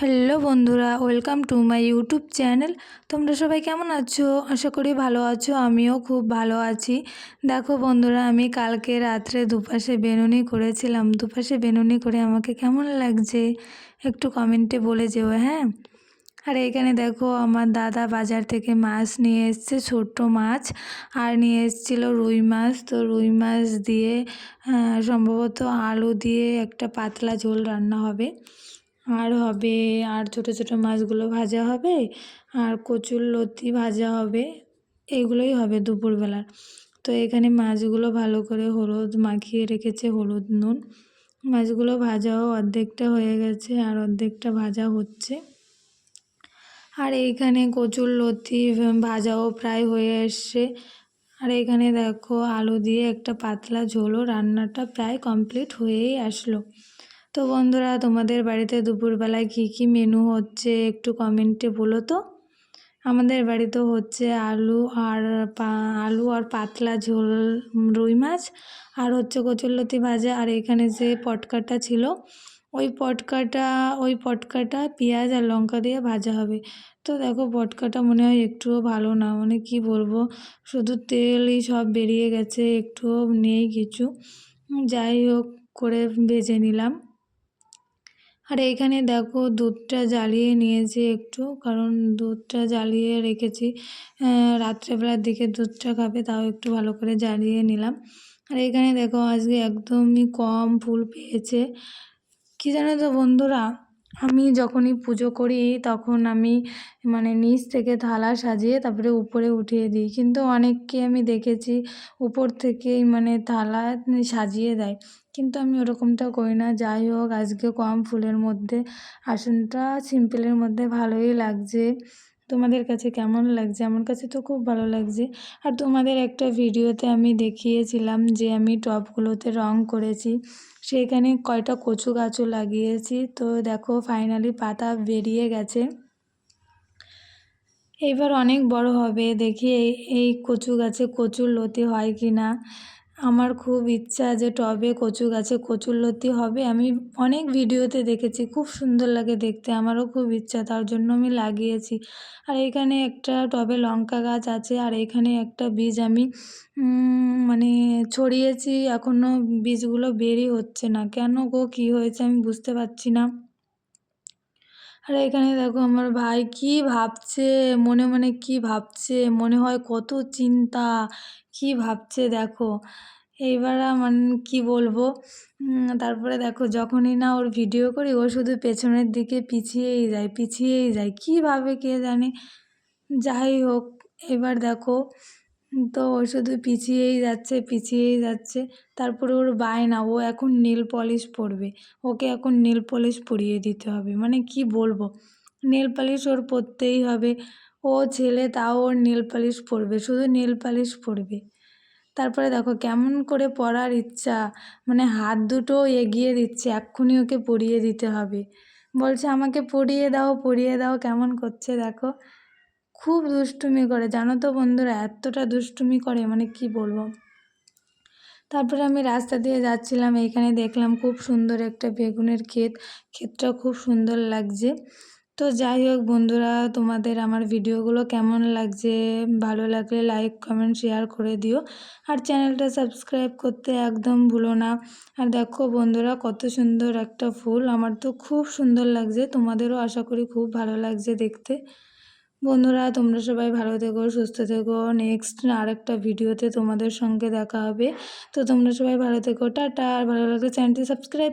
Hello বন্ধুরা, welcome to my YouTube channel. তোমরা সবাই কেমন আছো? আশা করি ভালো আছো। আমিও খুব ভালো আছি। দেখো বন্ধুরা, আমি কালকে রাত্রে দুপাশে বেনুনি করেছিলাম। দুপাশে বেনুনি করে আমাকে কেমন লাগছে একটু কমেন্টে বলে যেও, হ্যাঁ। আর এখানে দেখো আমার দাদা বাজার থেকে মাছ নিয়ে এসছে, ছোট্ট মাছ, আর নিয়ে এসেছিলো রুই মাছ। তো রুই মাছ দিয়ে সম্ভবত আলু দিয়ে একটা পাতলা ঝোল রান্না হবে, আর ছোটো ছোটো মাছগুলো ভাজা হবে, আর কচুরলতি ভাজা হবে। এইগুলোই হবে দুপুরবেলার। তো এখানে মাছগুলো ভালো করে হলুদ মাখিয়ে রেখেছে, হলুদ নুন। মাছগুলো ভাজাও অর্ধেকটা হয়ে গেছে, আর অর্ধেকটা ভাজা হচ্ছে। আর এইখানে কচুরলতি ভাজাও প্রায় হয়ে এসছে। আর এখানে দেখো আলু দিয়ে একটা পাতলা ঝোলও, রান্নাটা প্রায় কমপ্লিট হয়েই আসলো। তো বন্ধুরা, তোমাদের বাড়িতে দুপুরবেলায় কী কী মেনু হচ্ছে একটু কমেন্টে বলো তো। আমাদের বাড়িতে হচ্ছে আলু আর পাতলা ঝোল রুই মাছ, আর হচ্ছে কচুরলতি ভাজা। আর এখানে যে পটকাটা ছিল, ওই পটকাটা পেঁয়াজ আর লঙ্কা দিয়ে ভাজা হবে। তো দেখো পটকাটা মনে হয় একটুও ভালো না, মানে কি বলবো, শুধু তেলই সব বেরিয়ে গেছে, একটুও নেই কিছু। যাই হোক করে ভেজে নিলাম। আর এইখানে দেখো দুধটা জ্বালিয়ে নিয়েছি একটু, কারণ দুধটা জ্বালিয়ে রেখেছি, রাত্রেবেলার দিকে দুধটা খাবে, তাও একটু ভালো করে জ্বালিয়ে নিলাম। আর এইখানে দেখো আজকে একদমই কম ফুল পেয়েছে। কী জানো তো বন্ধুরা, আমি যখনই পুজো করি তখন আমি নিচ থেকে থালা সাজিয়ে তারপরে উপরে উঠিয়ে দিই, কিন্তু অনেককে আমি দেখেছি উপর থেকেই থালা সাজিয়ে দেয়, কিন্তু আমি ওরকমটা করি না। যাই হোক, আজকে কম ফুলের মধ্যে আসনটা সিম্পলের মধ্যে ভালোই লাগছে। তোমাদের কাছে কেমন লাগছে? আমার কাছে তো খুব ভালো লাগছে। আর তোমাদের একটা ভিডিওতে আমি দেখিয়েছিলাম যে আমি টবগুলোতে রং করেছি, সেখানে কয়টা কচু গাছও লাগিয়েছি। তো দেখো ফাইনালি পাতা বেরিয়ে গেছে, এবার অনেক বড় হবে। দেখি এই কচু গাছে কচুরলতি হয় কি না। আমার খুব ইচ্ছা যে টবে কচু গাছে কচুরলতি হবে। আমি অনেক ভিডিওতে দেখেছি, খুব সুন্দর লাগে দেখতে, আমারও খুব ইচ্ছা, তার জন্য আমি লাগিয়েছি। আর এখানে একটা টবে লঙ্কা গাছ আছে, আর এখানে একটা বীজ আমি ছড়িয়েছি, এখনও বীজগুলো বেরই হচ্ছে না। কেন গো, কী হয়েছে আমি বুঝতে পারছি না। আর এখানে দেখো আমার ভাই কি ভাবছে, মনে মনে কি ভাবছে, মনে হয় কত চিন্তা, কি ভাবছে দেখো। এইবার কি বলবো, তারপরে দেখো যখনই না ওর ভিডিও করি, ও শুধু পেছনের দিকে পিছিয়েই যায়, কী ভাবে কে জানে। যাই হোক, এবার দেখো, তো ও শুধু পিছিয়েই যাচ্ছে। তারপরে ওর বায়না, ও এখন নেল পলিশ পরবে, ওকে এখন নেল পলিশ পরিয়ে দিতে হবে। কি বলবো, নেল পলিশ ওর পরতেই হবে। ও ছেলে, তাও ওর নেল পলিশ পরবে, শুধু নেল পলিশ পরবে। তারপরে দেখো কেমন করে পরার ইচ্ছা, হাত দুটো এগিয়ে দিচ্ছে, এক্ষুনি ওকে পরিয়ে দিতে হবে। বলছে আমাকে পরিয়ে দাও, কেমন করছে দেখো। খুব দুষ্টুমি করে জানো তো বন্ধুরা, এতটা দুষ্টুমি করে কি বলবো। তারপরে আমি রাস্তা দিয়ে যাচ্ছিলাম, এইখানে দেখলাম খুব সুন্দর একটা বেগুনের ক্ষেতটা খুব সুন্দর লাগছে। তো যাই হোক বন্ধুরা, তোমাদের আমার ভিডিওগুলো কেমন লাগছে, ভালো লাগলে লাইক কমেন্ট শেয়ার করে দিও, আর চ্যানেলটা সাবস্ক্রাইব করতে একদম ভুলো না। আর দেখো বন্ধুরা, কত সুন্দর একটা ফুল, আমার তো খুব সুন্দর লাগছে, তোমাদেরও আশা করি খুব ভালো লাগছে দেখতে। বন্ধুরা, তোমরা সবাই ভালো থেকো, সুস্থ থেকো। নেক্সট আরেকটা ভিডিওতে তোমাদের সঙ্গে দেখা হবে। তো তোমরা সবাই ভালো থেকো, টাটা। আর ভালো লাগলে চ্যানেলটি সাবস্ক্রাইব